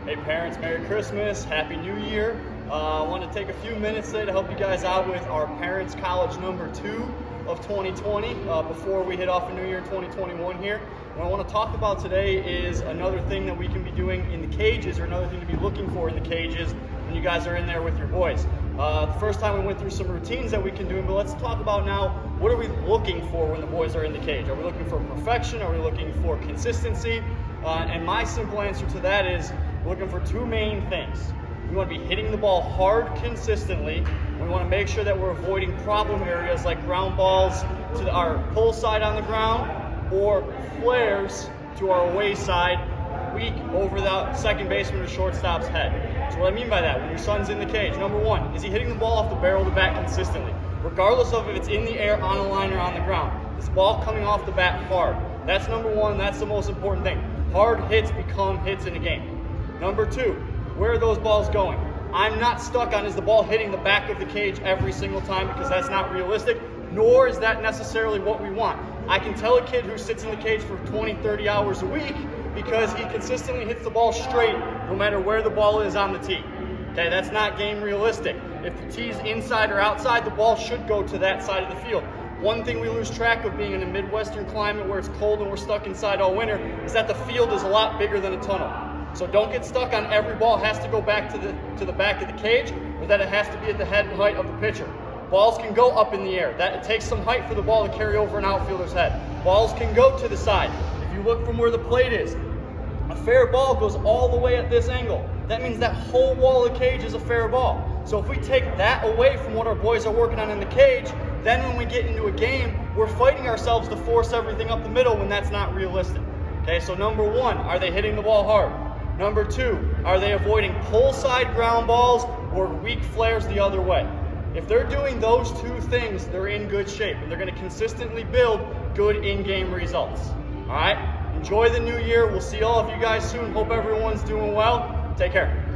Hey parents, Merry Christmas, Happy New Year. I want to take a few minutes today to help you guys out with our Parents College number 2 of 2020 before we hit off a new year in 2021 here. What I want to talk about today is another thing that we can be doing in the cages, or another thing to be looking for in the cages when you guys are in there with your boys. The first time we went through some routines that we can do, but let's talk about now, what are we looking for when the boys are in the cage? Are we looking for perfection? Are we looking for consistency? And my simple answer to that is we're looking for two main things. We want to be hitting the ball hard consistently. We want to make sure that we're avoiding problem areas like ground balls to our pull side on the ground or flares to our away side, weak over the second baseman or shortstop's head. So what I mean by that, when your son's in the cage, number one, is he hitting the ball off the barrel of the bat consistently? Regardless of if it's in the air, on the line, or on the ground. This ball coming off the bat hard. That's number one, that's the most important thing. Hard hits become hits in a game. Number two, where are those balls going? I'm not stuck on is the ball hitting the back of the cage every single time, because that's not realistic, nor is that necessarily what we want. I can tell a kid who sits in the cage for 20, 30 hours a week because he consistently hits the ball straight no matter where the ball is on the tee. Okay, that's not game realistic. If the tee's inside or outside, the ball should go to that side of the field. One thing we lose track of being in a Midwestern climate where it's cold and we're stuck inside all winter is that the field is a lot bigger than a tunnel. So don't get stuck on every ball has to go back to the back of the cage, or that it has to be at the head height of the pitcher. Balls can go up in the air. It takes some height for the ball to carry over an outfielder's head. Balls can go to the side. If you look from where the plate is, a fair ball goes all the way at this angle. That means that whole wall of the cage is a fair ball. So if we take that away from what our boys are working on in the cage, then when we get into a game, we're fighting ourselves to force everything up the middle when that's not realistic. Okay, so number one, are they hitting the ball hard? Number two, are they avoiding pull side ground balls or weak flares the other way? If they're doing those two things, they're in good shape, and they're going to consistently build good in-game results. All right? Enjoy the new year. We'll see all of you guys soon. Hope everyone's doing well. Take care.